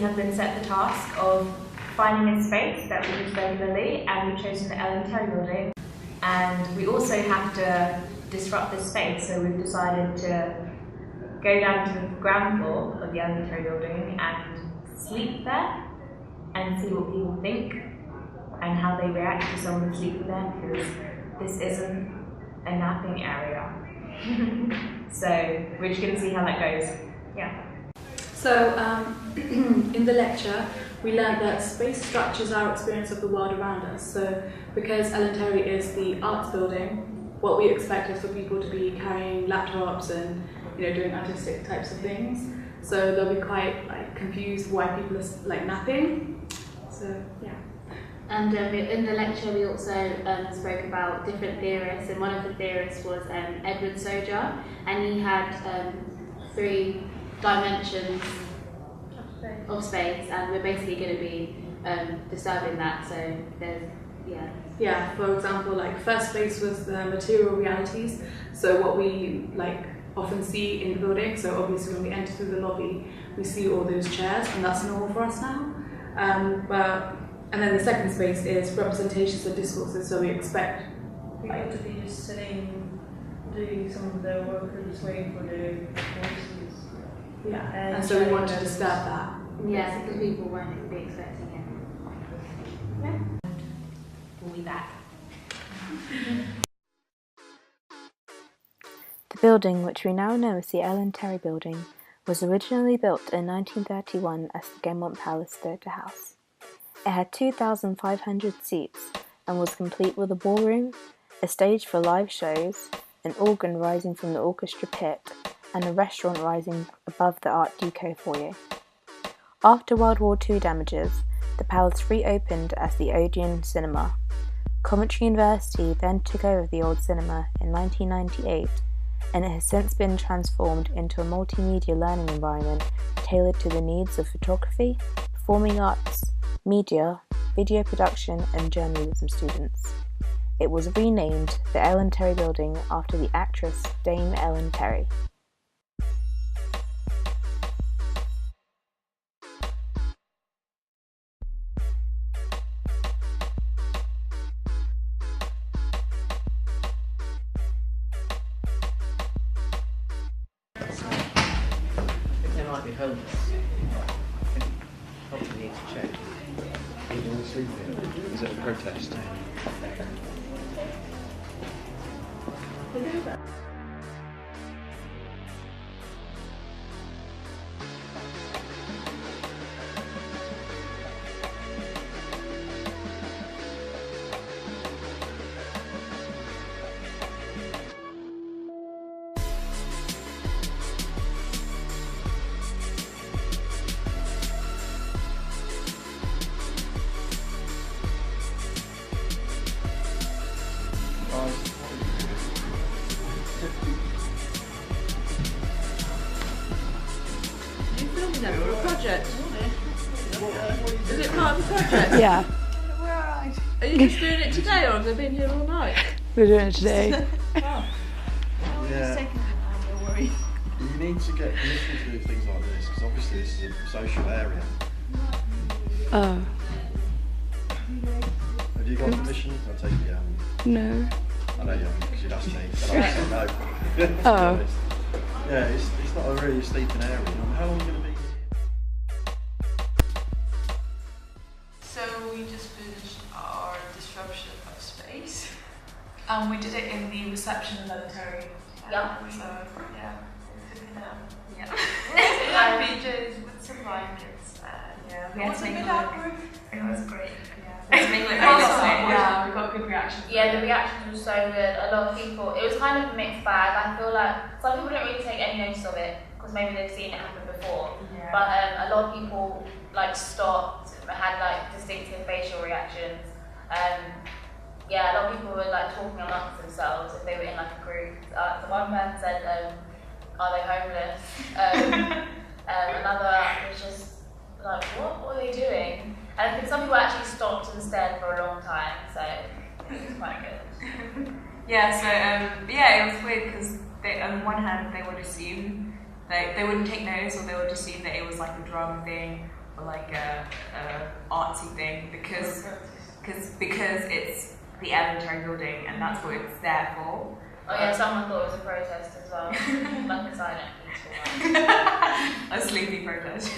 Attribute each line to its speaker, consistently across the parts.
Speaker 1: have been set the task of finding a space that we use regularly, and we've chosen the Ellen Terry building. And we also have to disrupt this space, so we've decided to go down to the ground floor of the Ellen Terry building and sleep there and see what people think and how they react to someone sleeping there, because this isn't a napping area. So we're just going to see how that goes. Yeah.
Speaker 2: So in the lecture we learned that space structures our experience of the world around us. So because Ellen Terry is the arts building, what we expect is for people to be carrying laptops and doing artistic types of things. So they'll be quite confused why people are napping. So yeah.
Speaker 3: And in the lecture we also spoke about different theorists, and one of the theorists was Edward Soja, and he had 3 dimensions of space, and we're basically going to be disturbing that. So there's
Speaker 2: Yeah, for example, first space was the material realities, so what we often see in the building. So obviously when we enter through the lobby we see all those chairs, and that's normal for us now. And then the second space is representations of discourses, so we expect
Speaker 4: people to be just sitting, doing some of their work, or just waiting for their voices.
Speaker 2: Yeah, and so we want to disturb that.
Speaker 3: Yeah, because people won't be expecting it.
Speaker 1: Yeah. We'll be back.
Speaker 5: The building, which we now know as the Ellen Terry building, was originally built in 1931 as the Gaumont Palace Theatre House. It had 2,500 seats and was complete with a ballroom, a stage for live shows, an organ rising from the orchestra pit, and a restaurant rising above the Art Deco foyer. After World War II damages, the palace reopened as the Odeon Cinema. Coventry University then took over the old cinema in 1998, and it has since been transformed into a multimedia learning environment tailored to the needs of photography, performing arts, media, video production and journalism students. It was renamed the Ellen Terry Building after the actress Dame Ellen Terry.
Speaker 6: They might be homeless. Probably need to check.
Speaker 7: Is all sleeping? Is it a protest?
Speaker 4: For a project? Is it part of the project?
Speaker 5: Yeah,
Speaker 4: Are you just doing it today, or have they been here all night?
Speaker 5: we're doing it today.
Speaker 4: Oh.
Speaker 7: Yeah.
Speaker 4: Don't worry.
Speaker 7: You need to get permission to do things like this, because obviously this is a social area.
Speaker 5: Oh,
Speaker 7: Have you got permission? I take it you haven't.
Speaker 5: no.
Speaker 7: I know you haven't, because you'd ask me. And I say no.
Speaker 5: Oh.
Speaker 7: Yeah, it's not a really sleeping area. How long are you going to be here?
Speaker 8: So we just finished our disruption of space.
Speaker 9: We did it in the reception of Ellen Terry.
Speaker 3: Yeah.
Speaker 9: So, yeah.
Speaker 8: Yeah. And PJs with some blankets.
Speaker 9: Yeah,
Speaker 8: We had to make it awkward.
Speaker 9: It was great.
Speaker 8: Yeah.
Speaker 9: We had to make it really
Speaker 8: Also,
Speaker 9: awkward. Yeah, we got good reactions.
Speaker 3: Yeah, the reactions were so good. A lot of people, it was kind of a mixed bag. I feel like some people didn't really take any notice of it because maybe they've seen it happen before.
Speaker 9: Yeah.
Speaker 3: But a lot of people stopped, had distinctive facial reactions. Yeah, a lot of people were talking amongst themselves if they were in a group. The one man said, "Are they homeless?" Another was just like, "What are they doing?" And I think some people actually stopped and stared for a long time, so it was quite good.
Speaker 9: Yeah, so yeah, it was weird because on the one hand they would assume they wouldn't take notice, or they would assume that it was a drum thing, like a artsy thing because it's the elementary building and that's what it's there for.
Speaker 3: Oh yeah, someone thought it was a protest as well. Like a silent peaceful one.
Speaker 9: A sleepy protest.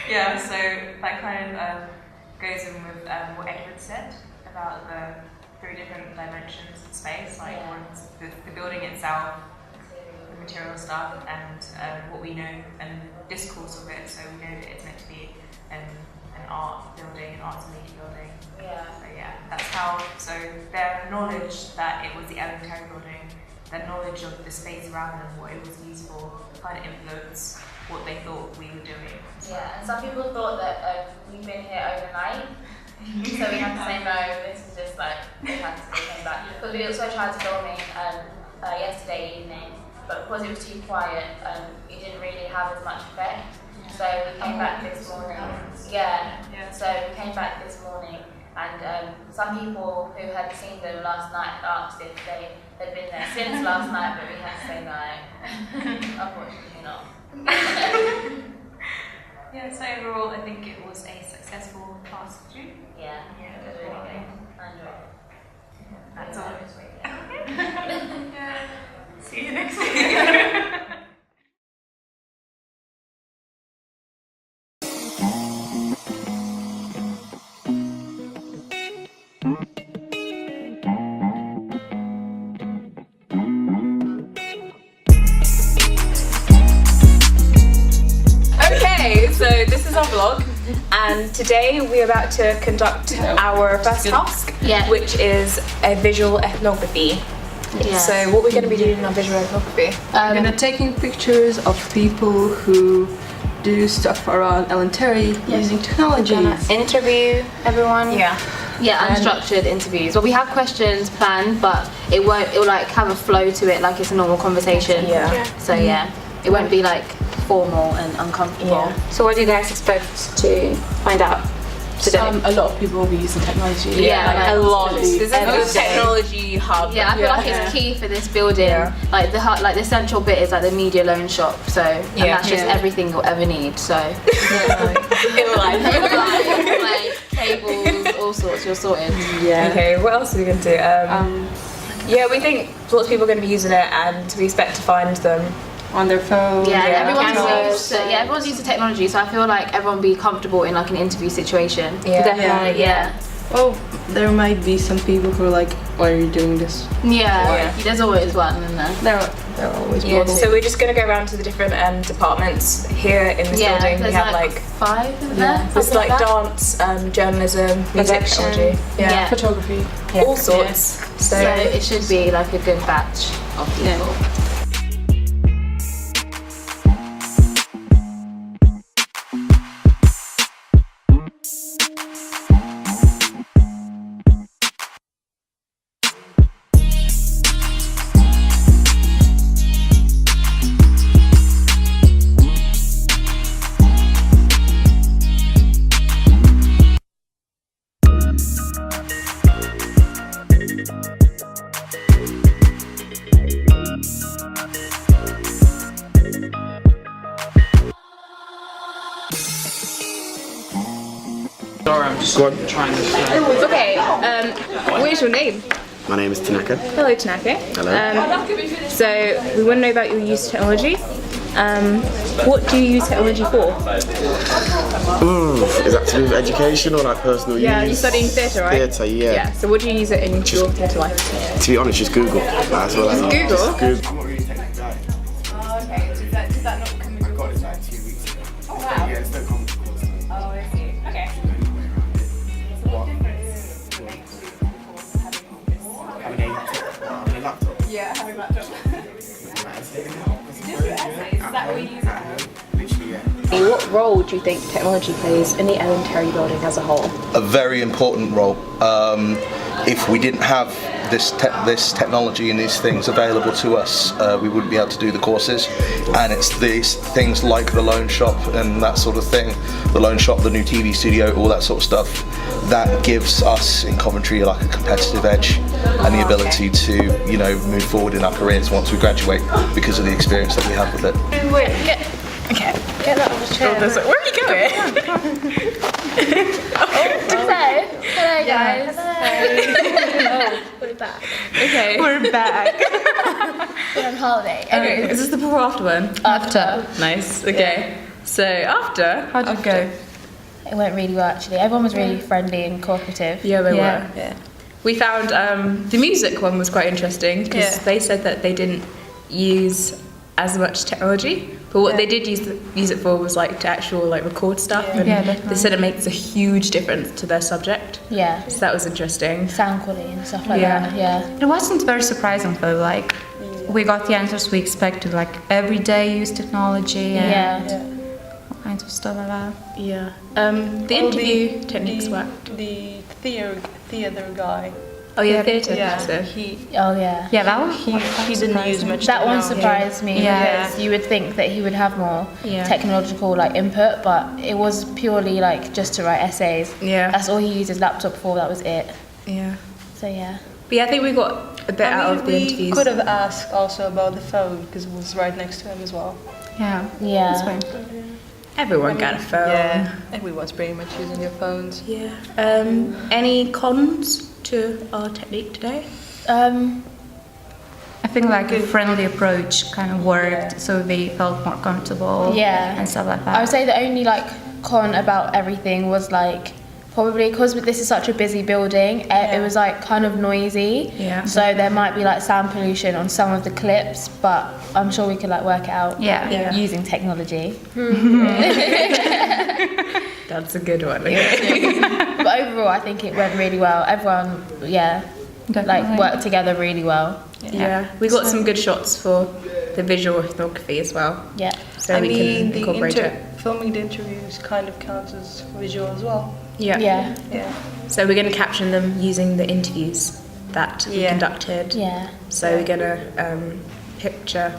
Speaker 9: Yeah, so that kind of goes in with what Edward said about the 3 different dimensions of space, like one's the building itself, the material stuff, and what we know and discourse of it. So we know that it's meant to be an art building, an arts and media building.
Speaker 3: Yeah.
Speaker 9: So yeah, that's how. So their knowledge that it was the elementary building, their knowledge of the space around them, what it was used for, kind of influenced what they thought we were doing.
Speaker 3: Yeah, and some people thought that we've been here overnight. So we had to say no, this is just like, they came back. But we also tried to film it yesterday evening, but because it was too quiet, it didn't really have as much effect. So we came back this morning. Yeah. So we came back this morning, and some people who had seen them last night asked if they had been there since last night, but we had to say no. Unfortunately not.
Speaker 9: Yeah, so overall I think it was a successful class too.
Speaker 3: Yeah, it was really good. I enjoyed it.
Speaker 9: That's all.
Speaker 3: This week,
Speaker 9: Yeah. See you next week.
Speaker 1: Okay, so this is our vlog, and today we're about to conduct our first task, which is a visual ethnography. So what we're going to be doing in our visual ethnography?
Speaker 8: We're going to taking pictures of people who do stuff around Elenteri using technology.
Speaker 10: Interview everyone.
Speaker 1: Yeah,
Speaker 10: unstructured interviews. Well, we have questions planned, but it will like have a flow to it, like it's a normal conversation. So it won't be like formal and uncomfortable.
Speaker 5: So what do you guys expect to find out today?
Speaker 8: A lot of people will be using technology.
Speaker 10: Like
Speaker 1: a lot. This is a technology hub.
Speaker 10: Yeah, I feel like it's key for this building. Like the central bit is like the media loan shop. So and that's just everything you'll ever need. So
Speaker 1: In life.
Speaker 10: like cables, all sorts. You're sorted.
Speaker 1: Okay, what else are we going to do? Yeah, we think lots of people are going to be using it, and we expect to find them
Speaker 8: on their phone.
Speaker 10: Everyone's used to technology, so I feel like everyone will be comfortable in like an interview situation.
Speaker 1: Definitely.
Speaker 8: Oh, there might be some people who are like, why are you doing this?
Speaker 10: There's always one in there.
Speaker 8: There are always
Speaker 1: people. So we're just going to go around to the different departments here in this building. We have like
Speaker 10: 5 in there.
Speaker 1: There's like dance, journalism, music, technology,
Speaker 8: photography,
Speaker 1: all sorts.
Speaker 10: So it should be like a good batch of people.
Speaker 11: Sorry, I'm just trying to...
Speaker 1: Okay, what is your name?
Speaker 12: My name is Tanaka.
Speaker 1: Hello, Tanaka.
Speaker 12: Hello.
Speaker 1: So, we want to know about your use of technology. What do you use technology for?
Speaker 12: Is that to do with education or like personal use?
Speaker 1: Yeah, you're studying theatre, right?
Speaker 12: Theatre, yeah.
Speaker 1: So what do you use it in your theatre life?
Speaker 12: To be honest, just Google. That's what I use.
Speaker 1: Google?
Speaker 12: Google.
Speaker 1: Oh, okay. Does that not come with your course?
Speaker 12: Like 2 weeks ago.
Speaker 1: Oh, wow.
Speaker 12: Yeah, it's no common course.
Speaker 1: Oh, I see. Okay. So what difference does it make to the course having
Speaker 12: Having a laptop?
Speaker 1: Yeah, having a laptop. Just essays, is that what you use it for?
Speaker 12: Literally, yeah.
Speaker 5: What role do you think technology plays in the Elenteri building as a whole?
Speaker 13: A very important role. If we didn't have this technology and these things available to us, we wouldn't be able to do the courses. And it's these things like the loan shop and that sort of thing, the loan shop, the new TV studio, all that sort of stuff, that gives us in Coventry like a competitive edge and the ability to, you know, move forward in our careers once we graduate because of the experience that we have with it.
Speaker 1: Wait, okay. Get that off the chair. Where are you
Speaker 10: Go ahead. Hello guys. We're back.
Speaker 14: Okay. We're back.
Speaker 10: We're on holiday.
Speaker 14: Anyway, is this the before or after one?
Speaker 10: After.
Speaker 14: Nice. Okay. So after, how did it go?
Speaker 10: It went really well actually. Everyone was really friendly and cooperative.
Speaker 14: Yeah, they were.
Speaker 8: Yeah.
Speaker 14: We found the music one was quite interesting because they said that they didn't use as much technology, but what they did use it for was like to actual like record stuff. And they said it makes a huge difference to their subject.
Speaker 10: Yeah.
Speaker 14: So that was interesting.
Speaker 10: Sound quality and stuff like that. Yeah.
Speaker 15: It wasn't very surprising though. Like we got the answers we expected. Like every day use technology. And all kinds of stuff like that.
Speaker 14: Yeah. The interview techniques worked.
Speaker 8: The theater guy.
Speaker 14: Oh yeah, theatre.
Speaker 8: Yeah,
Speaker 14: So.
Speaker 10: Yeah,
Speaker 15: that one.
Speaker 8: He didn't use much.
Speaker 10: That one surprised me because you would think that he would have more technological like input, but it was purely like just to write essays.
Speaker 14: Yeah.
Speaker 10: That's all he used his laptop for. That was it.
Speaker 14: Yeah.
Speaker 10: So yeah.
Speaker 14: But yeah, I think we got a bit out of the interviews.
Speaker 8: We could have asked also about the phone because it was right next to him as well.
Speaker 15: Yeah.
Speaker 10: Yeah.
Speaker 15: That's fine.
Speaker 14: Everyone got a phone.
Speaker 8: Yeah. Everyone's pretty much using their phones.
Speaker 14: Yeah. Any cons to our technique today?
Speaker 15: I think like a friendly approach kind of worked, so they felt more comfortable. And stuff like that.
Speaker 10: I would say the only like con about everything was like probably because this is such a busy building, it was like kind of noisy.
Speaker 14: Yeah.
Speaker 10: So there might be like sound pollution on some of the clips, but I'm sure we could like work it out using technology.
Speaker 14: That's a good one.
Speaker 10: But overall, I think it went really well. Everyone, like worked together really well.
Speaker 14: Yeah. We got some good shots for the visual ethnography as well.
Speaker 10: Yeah.
Speaker 14: So we can incorporate it.
Speaker 8: Filming the interviews kind of counts as visual as well.
Speaker 10: Yeah.
Speaker 14: So we're going to caption them using the interviews that we conducted.
Speaker 10: Yeah.
Speaker 14: So we're going to picture,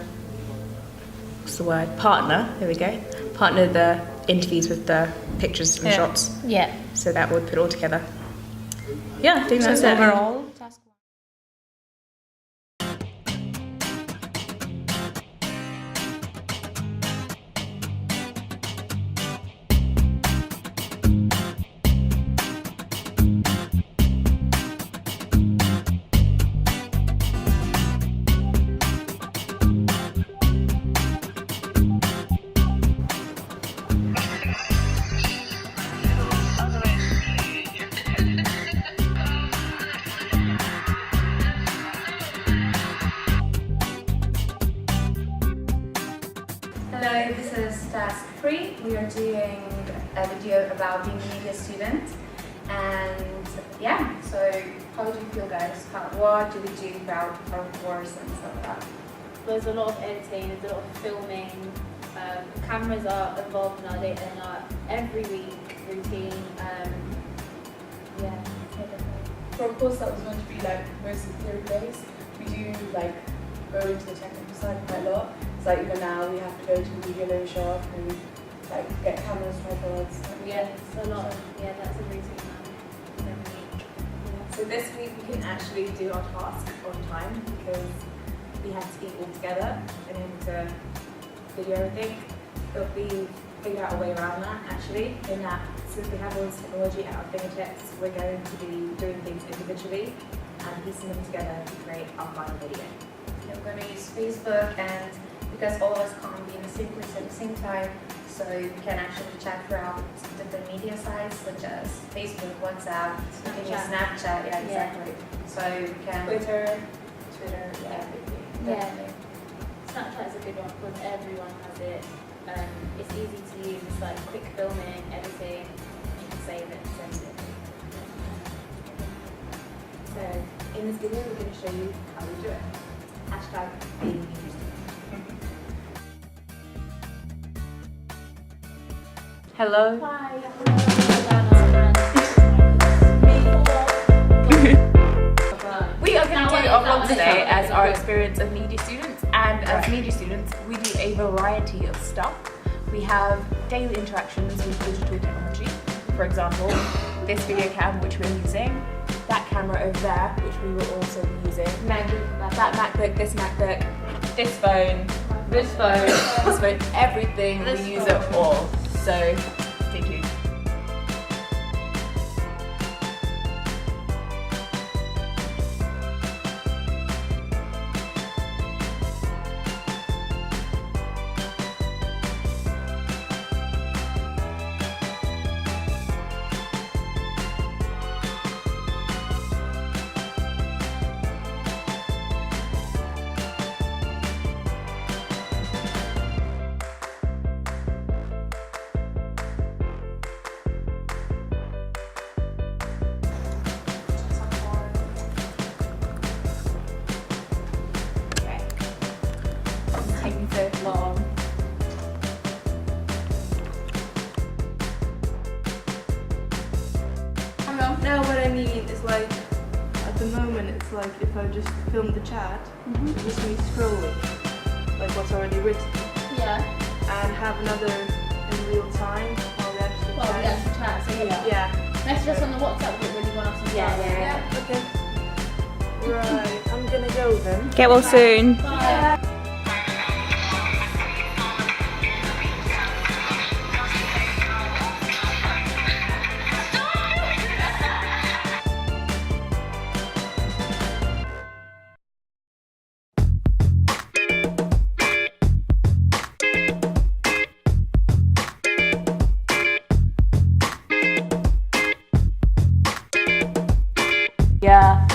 Speaker 14: what's the word? Partner. There we go. Partner the interviews with the pictures and shots.
Speaker 10: Yeah.
Speaker 14: So that would put it all together. Yeah, I think that's it.
Speaker 15: Overall.
Speaker 16: Hello, this is task 3. We are doing a video about being a media student. And yeah, so how do you feel, guys? What do we do throughout our course and stuff like that?
Speaker 1: There's a lot of editing, there's a lot of filming. Cameras are involved in our every week routine.
Speaker 2: For a course that was going to be like mostly theory based, we do like go into the technical side quite a lot. So like even now we have to go to the media loan shop and like get cameras, tripods.
Speaker 1: Yeah, it's a lot. Yeah, that's a routine now. Every week.
Speaker 17: So this week we couldn't actually do our task on time because we had to eat all together and able to video everything. But we figured out a way around that actually, in that since we have all this technology at our fingertips, we're going to be doing things individually and piecing them together to create our final video.
Speaker 16: We're going to use Facebook, and because all of us can't be in the same place at the same time, so we can actually chat throughout different media sites such as Facebook, WhatsApp, Snapchat, yeah, exactly. So we can Twitter,
Speaker 1: Yeah. Snapchat is a good one because everyone has it. It's easy to use. It's like quick filming, editing. You can save it, send it.
Speaker 17: So in this video we're going to show you how we do it. Hashtag being interesting.
Speaker 14: Hello.
Speaker 1: Hi.
Speaker 17: We are going to do our vlog today as our experience of media students, and as media students we do a variety of stuff. We have daily interactions with digital technology. For example, this video cam which we're using, that camera over there which we will also be using, that MacBook, this MacBook, this phone, everything, we use it all. So
Speaker 8: No, what I mean is like, at the moment it's like if I just film the chat, it's just me scrolling, like what's already written.
Speaker 3: Yeah.
Speaker 8: And have another in real time while we actually
Speaker 3: chat. So
Speaker 8: yeah.
Speaker 3: Message us on the WhatsApp group when you want us to start.
Speaker 8: Yeah. Okay. Right, I'm gonna go then.
Speaker 14: Get well soon.
Speaker 3: Bye.
Speaker 17: Yeah.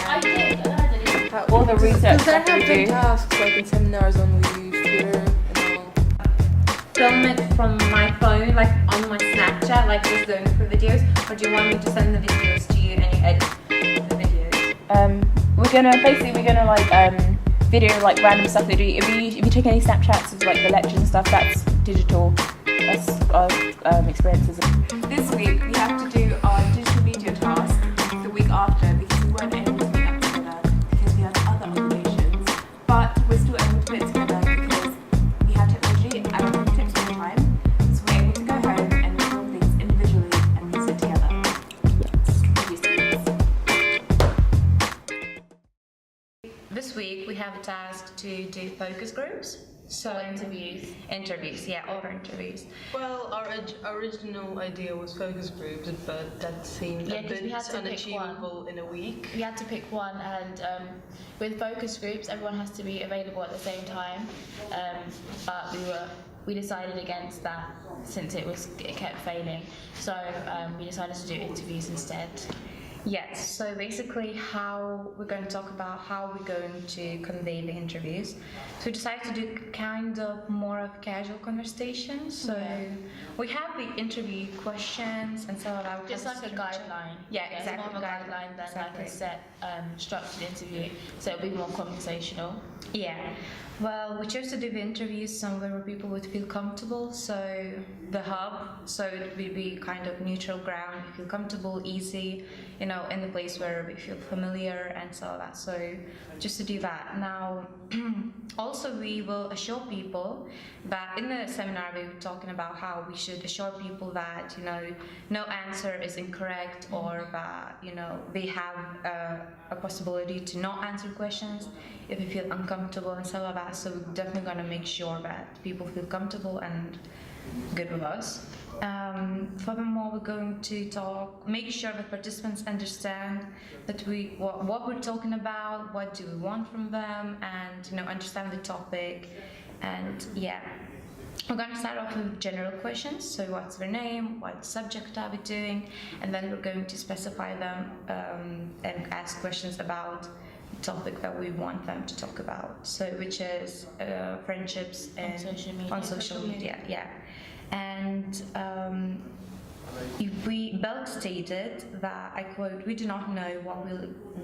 Speaker 17: All the research
Speaker 8: Because
Speaker 17: that
Speaker 8: I
Speaker 17: we
Speaker 8: have
Speaker 17: do.
Speaker 8: tasks like in seminars on we use Twitter and all.
Speaker 18: Film it from my phone, like on my Snapchat, like just going through videos, or do you want me to send the videos to you and you edit the videos?
Speaker 17: We're gonna like video like random stuff they do. If you take any Snapchats of like the lectures and stuff, that's digital. That's our experiences. This week we have to do our digital media task the week after because we weren't able to meet up together because we had other obligations. But we're still able to put it together because we have technology and we tips all the time. So we're able to go home and record things individually and piece it together.
Speaker 18: This week we have a task to do focus groups. So interviews, yeah, all interviews.
Speaker 4: Well, our original idea was focus groups, but that seemed a bit unachievable in a week.
Speaker 3: We had to pick one, and with focus groups, everyone has to be available at the same time. But we decided against that since it kept failing. So we decided to do interviews instead.
Speaker 18: Yes, so basically how we're going to talk about how we're going to convey the interviews. So we decided to do kind of more of casual conversations. So we have the interview questions and so on.
Speaker 3: Just like a guideline.
Speaker 18: Yeah, exactly.
Speaker 3: More of a guideline than like a set structured interview. So it'll be more conversational.
Speaker 18: Yeah. Well, we chose to do the interviews somewhere where people would feel comfortable. So the hub, so it would be kind of neutral ground. You feel comfortable, easy, you know, in the place where we feel familiar and so that. So just to do that. Now, also we will assure people that in the seminar we were talking about how we should assure people that, you know, no answer is incorrect or that, you know, they have a possibility to not answer questions if they feel uncomfortable and stuff like that. So we're definitely going to make sure that people feel comfortable and good with us. Furthermore, we're going to make sure that participants understand that what we're talking about, what do we want from them, and, you know, understand the topic. And yeah, we're going to start off with general questions. So what's their name, what subject are we doing, and then we're going to specify them and ask questions about the topic that we want them to talk about. So which is friendships and on social media. Yeah. And Belk stated that, I quote, "We do not know what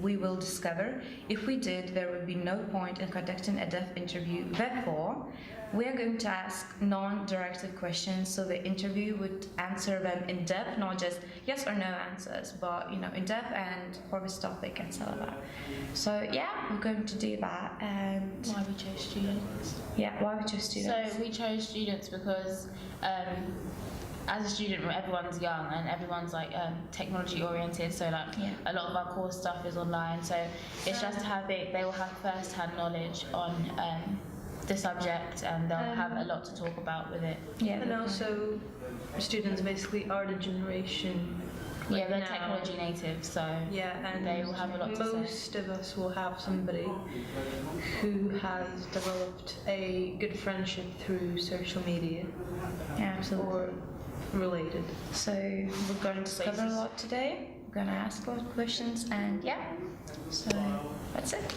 Speaker 18: we will discover. If we did, there would be no point in conducting a depth interview. Therefore, we are going to ask non-directive questions so the interview would answer them in depth, not just yes or no answers, but, you know, in depth and for this topic and so on." So yeah, we're going to do that. And
Speaker 3: why we chose students?
Speaker 18: Yeah, why we chose students?
Speaker 3: So we chose students because as a student, everyone's young and everyone's like technology oriented, so like a lot of our course stuff is online, so it's just they will have first-hand knowledge on the subject and they'll have a lot to talk about with it.
Speaker 4: Yeah, and also students basically are the generation.
Speaker 3: Yeah, they're technology native, so
Speaker 4: yeah, and
Speaker 3: they will have a lot to say.
Speaker 4: Most of us will have somebody who has developed a good friendship through social media.
Speaker 18: Yeah, absolutely.
Speaker 4: Or related.
Speaker 18: So we're going to cover a lot today. We're going to ask a lot of questions, and yeah, so that's it.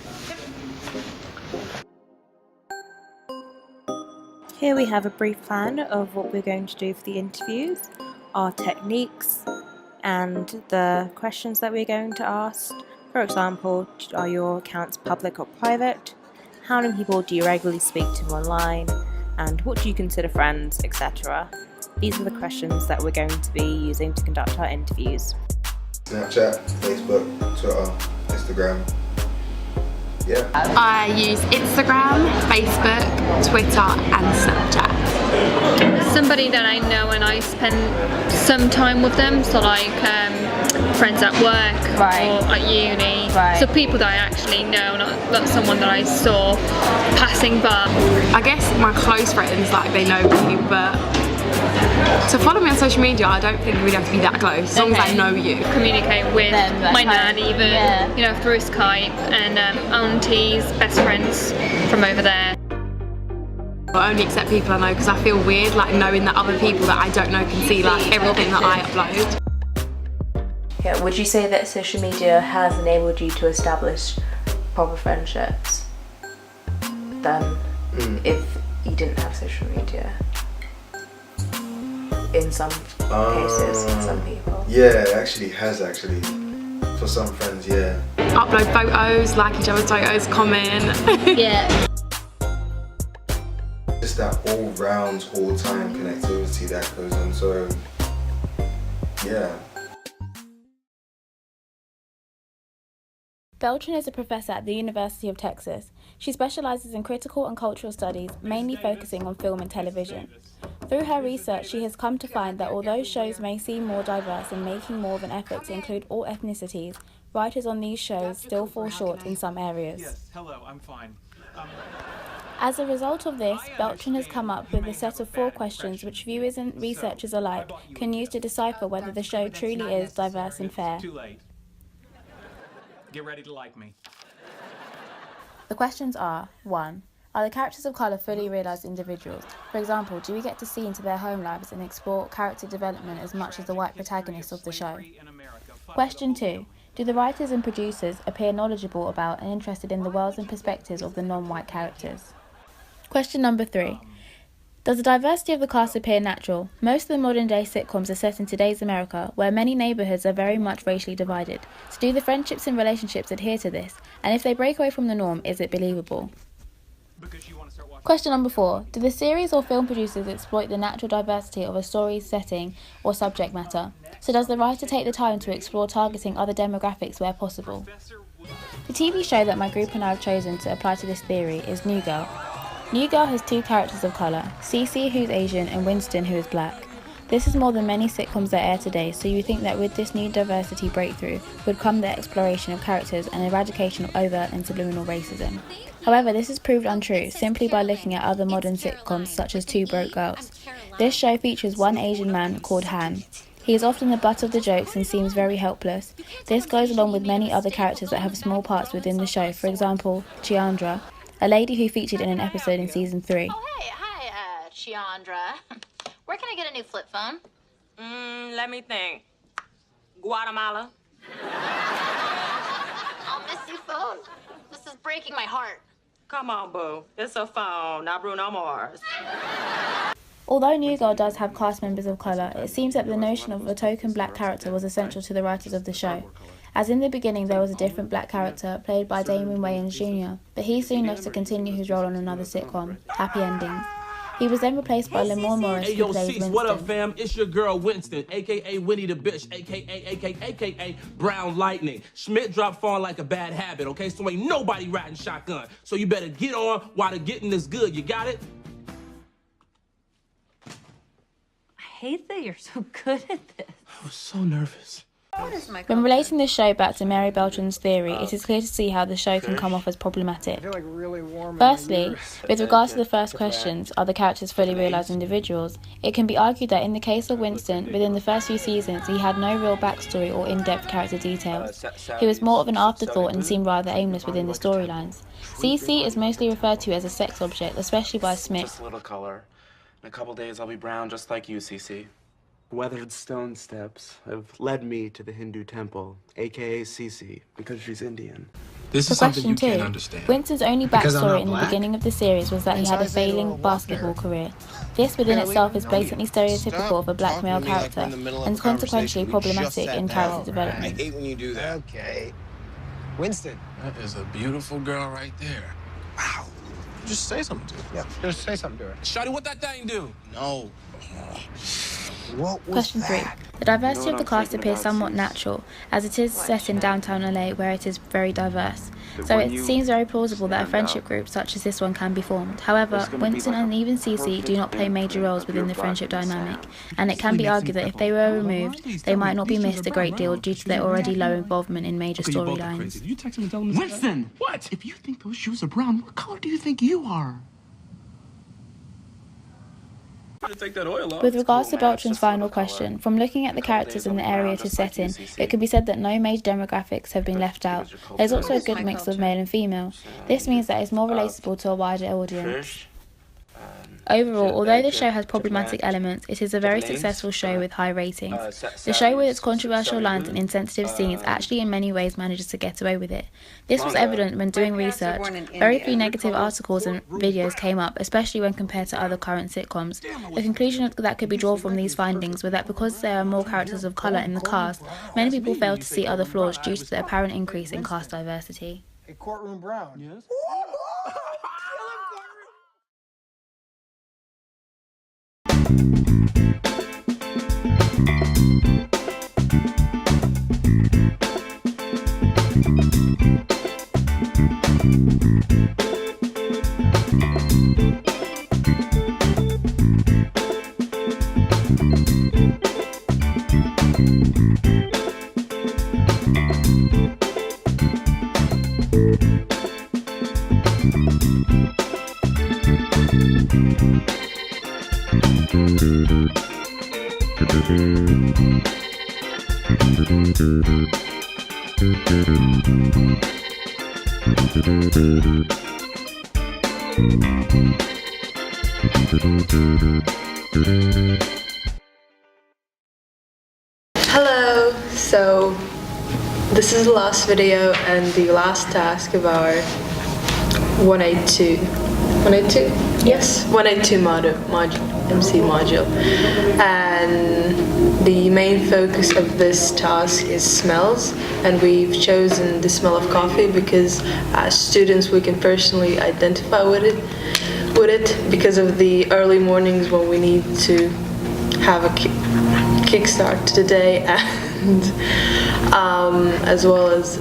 Speaker 5: Here we have a brief plan of what we're going to do for the interviews, our techniques, and the questions that we're going to ask. For example, are your accounts public or private? How many people do you regularly speak to online? And what do you consider friends, etc. These are the questions that we're going to be using to conduct our interviews.
Speaker 12: Snapchat, Facebook, Twitter, Instagram. Yeah.
Speaker 19: I use Instagram, Facebook, Twitter and Snapchat.
Speaker 20: Somebody that I know and I spend some time with them, so like friends at work or at uni. So people that I actually know, not someone that I saw passing by.
Speaker 19: I guess my close friends, like they know me, but to follow me on social media, I don't think we really have to be that close, as long as I know you.
Speaker 20: Communicate with my nan even, you know, through Skype, and aunties, best friends from over there.
Speaker 19: I only accept people I know because I feel weird, like knowing that other people that I don't know can see like everything that I upload.
Speaker 21: Yeah, would you say that social media has enabled you to establish proper friendships than if you didn't have social media? In some cases, some people.
Speaker 12: Yeah, it actually has for some friends, yeah.
Speaker 19: Upload photos, like each other's photos, comment.
Speaker 20: Yeah.
Speaker 12: Just that all-round, all-time connectivity that goes on, so yeah.
Speaker 22: Beltran is a professor at the University of Texas. She specializes in critical and cultural studies, mainly focusing on film and television. Through her research, she has come to find that although shows may seem more diverse and making more of an effort to include all ethnicities, writers on these shows still fall short in some areas.
Speaker 11: Yes, hello, I'm fine.
Speaker 22: As a result of this, Beltran has come up with a set of 4 questions which viewers and researchers alike can use to decipher whether the show truly is diverse and fair.
Speaker 11: Too late. Get ready to like me.
Speaker 22: The questions are: 1. Are the characters of colour fully realised individuals? For example, do we get to see into their home lives and explore character development as much as the white protagonists of the show? Question 2. Do the writers and producers appear knowledgeable about and interested in the worlds and perspectives of the non-white characters? Question number 3. Does the diversity of the cast appear natural? Most of the modern-day sitcoms are set in today's America, where many neighbourhoods are very much racially divided. So do the friendships and relationships adhere to this? And if they break away from the norm, is it believable? Question number 4. Do the series or film producers exploit the natural diversity of a story's setting or subject matter? So does the writer take the time to explore targeting other demographics where possible? The TV show that my group and I have chosen to apply to this theory is New Girl. New Girl has 2 characters of colour, Cece, who's Asian, and Winston, who is black. This is more than many sitcoms that air today, so you think that with this new diversity breakthrough would come the exploration of characters and eradication of overt and subliminal racism. However, this is proved untrue simply by looking at other modern sitcoms such as Two Broke Girls. This show features one Asian man called Han. He is often the butt of the jokes and seems very helpless. This goes along with many other characters that have small parts within the show, for example, Chandra, a lady who featured in an episode in season 3.
Speaker 10: Oh, hey, hi, Chandra. Where can I get a new flip phone?
Speaker 23: Let me think. Guatemala.
Speaker 10: I'll miss you, phone. This is breaking my heart.
Speaker 23: Come on, boo. It's a phone, not Bruno Mars.
Speaker 22: Although New Girl does have cast members of colour, it seems that the notion of a token black character was essential to the writers of the show. As in the beginning there was a different black character, played by Damon Wayans Jr., but he soon left to continue his role on another sitcom, Happy Endings. He was then replaced by Lamar Morris,
Speaker 24: Hey,
Speaker 22: who
Speaker 24: yo,
Speaker 22: plays
Speaker 24: Cease,
Speaker 22: Winston.
Speaker 24: what up, fam? It's your girl, Winston, a.k.a. Winnie the Bitch, a.k.a. Brown Lightning. Schmidt dropped falling like a bad habit, okay? So ain't nobody riding shotgun. So you better get on while the getting is good. You got it?
Speaker 25: I hate that you're so good at this.
Speaker 24: I was so nervous.
Speaker 22: When relating this show back to Mary Beltran's theory, it is clear to see how the show can come off as problematic. Firstly, with regards to the first questions, are the characters fully realised individuals? It can be argued that in the case of Winston, within the first few seasons, he had no real backstory or in-depth character details. He was more of an afterthought and seemed rather aimless within the storylines. Cece is mostly referred to as a sex object, especially by Smith.
Speaker 26: Just a little color. In a couple days, I'll be brown just like you, Cece.
Speaker 27: Weathered stone steps have led me to the Hindu temple, aka Cece, because she's Indian.
Speaker 22: For question 2, Winston's only backstory in the beginning of the series was that he had a failing basketball career. This within itself is blatantly stereotypical of a black male character, and consequentially problematic in character development.
Speaker 28: I hate when you do that. Okay. Winston.
Speaker 29: That is a beautiful girl right there. Wow. Just say something to her.
Speaker 28: Yeah, just say something to her.
Speaker 29: Shawty, what that thing do?
Speaker 28: No.
Speaker 22: Question 3. The diversity of the cast appears somewhat natural, as it is set in downtown LA where it is very diverse. So it seems very plausible that a friendship group such as this one can be formed. However, Winston and even Cece do not play major roles within the friendship dynamic, and it can be argued that if they were removed, they might not be missed a great deal due to their already low involvement in major storylines.
Speaker 27: Winston! What? If you think those shoes are brown, what color do you think you are?
Speaker 22: With regards to Beltran's final question, from looking at the characters and the area it is set in, it can be said that no major demographics have been left out. There's also a good mix of male and female. This means that it's more relatable to a wider audience. Overall, although the show has problematic elements, it is a very successful show with high ratings. The show with its controversial lines and insensitive scenes actually in many ways manages to get away with it. This was evident when doing research. Very few negative articles and videos came up, especially when compared to other current sitcoms. The conclusion that could be drawn from these findings were that because there are more characters of colour in the cast, many people fail to see other flaws due to the apparent increase in cast diversity.
Speaker 28: A courtroom Brown. Yes.
Speaker 8: Hello, so this is the last video and the last task of our 182. 182? Yes, 182 MC module. And the main focus of this task is smells, and we've chosen the smell of coffee because as students we can personally identify with it because of the early mornings when we need to have a kickstart to the day, and as well as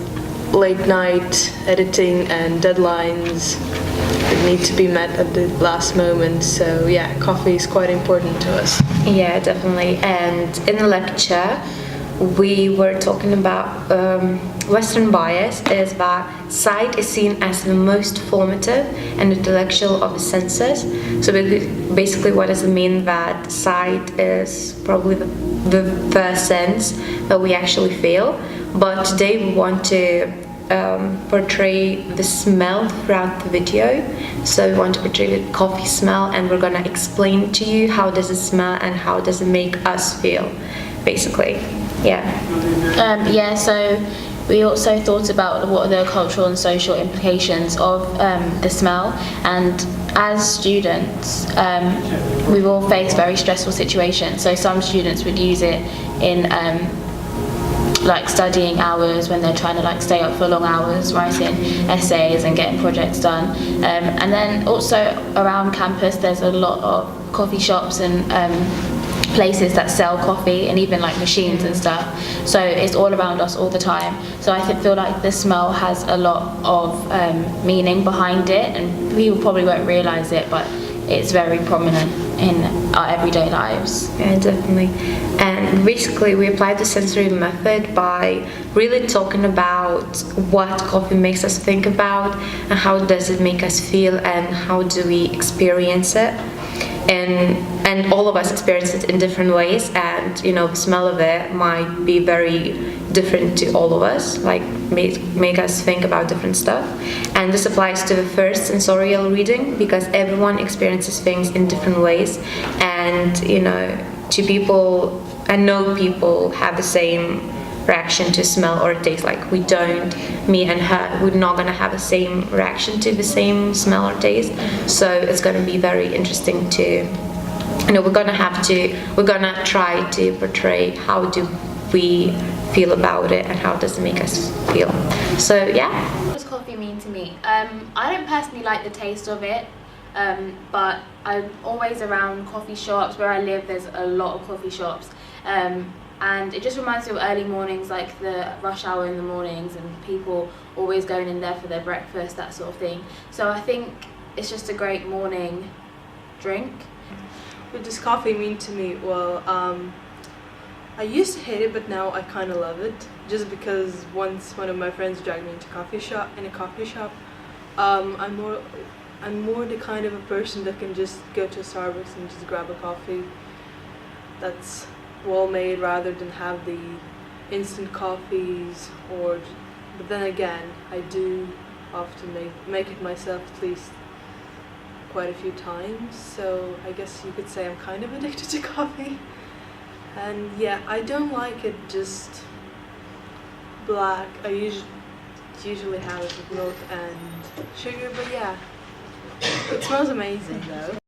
Speaker 8: late night editing and deadlines that need to be met at the last moment. So yeah, coffee is quite important to us.
Speaker 10: Yeah, definitely. And in the lecture we were talking about Western bias is that sight is seen as the most formative and intellectual of the senses. So basically what does it mean? That sight is probably the first sense that we actually feel, but today we want to portray the smell throughout the video. So we want to portray the coffee smell, and we're gonna explain to you how does it smell and how does it make us feel, basically. So we also thought about what are the cultural and social implications of the smell, and as students we've all faced very stressful situations. So some students would use it in like studying hours when they're trying to like stay up for long hours writing essays and getting projects done, and then also around campus there's a lot of coffee shops and places that sell coffee, and even like machines and stuff, so it's all around us all the time. So I feel like the smell has a lot of meaning behind it, and we probably won't realise it, but it's very prominent in our everyday lives. Yeah, definitely. And basically we applied the sensory method by really talking about what coffee makes us think about, and how does it make us feel, and how do we experience it. And all of us experience it in different ways, and you know, the smell of it might be very different to all of us, like make us think about different stuff. And this applies to the first sensorial reading because everyone experiences things in different ways, and you know, to people, and no people have the same reaction to smell or taste. Like we don't, me and her, we're not gonna have the same reaction to the same smell or taste. So it's gonna be very interesting to, you know, we're gonna try to portray how do we feel about it and how does it make us feel. So yeah. What does coffee mean to me? I don't personally like the taste of it. but I'm always around coffee shops. Where I live, there's a lot of coffee shops, and it just reminds me of early mornings, like the rush hour in the mornings, and people always going in there for their breakfast, that sort of thing. So I think it's just a great morning drink.
Speaker 8: What does coffee mean to me? Well, I used to hate it, but now I kind of love it. Just because once one of my friends dragged me into a coffee shop. I'm more the kind of a person that can just go to a Starbucks and just grab a coffee that's well made, rather than have the instant coffees. But then again, I do often make it myself at least quite a few times. So I guess you could say I'm kind of addicted to coffee. And yeah, I don't like it just black. I usually have it with milk and sugar, but yeah, it smells amazing though.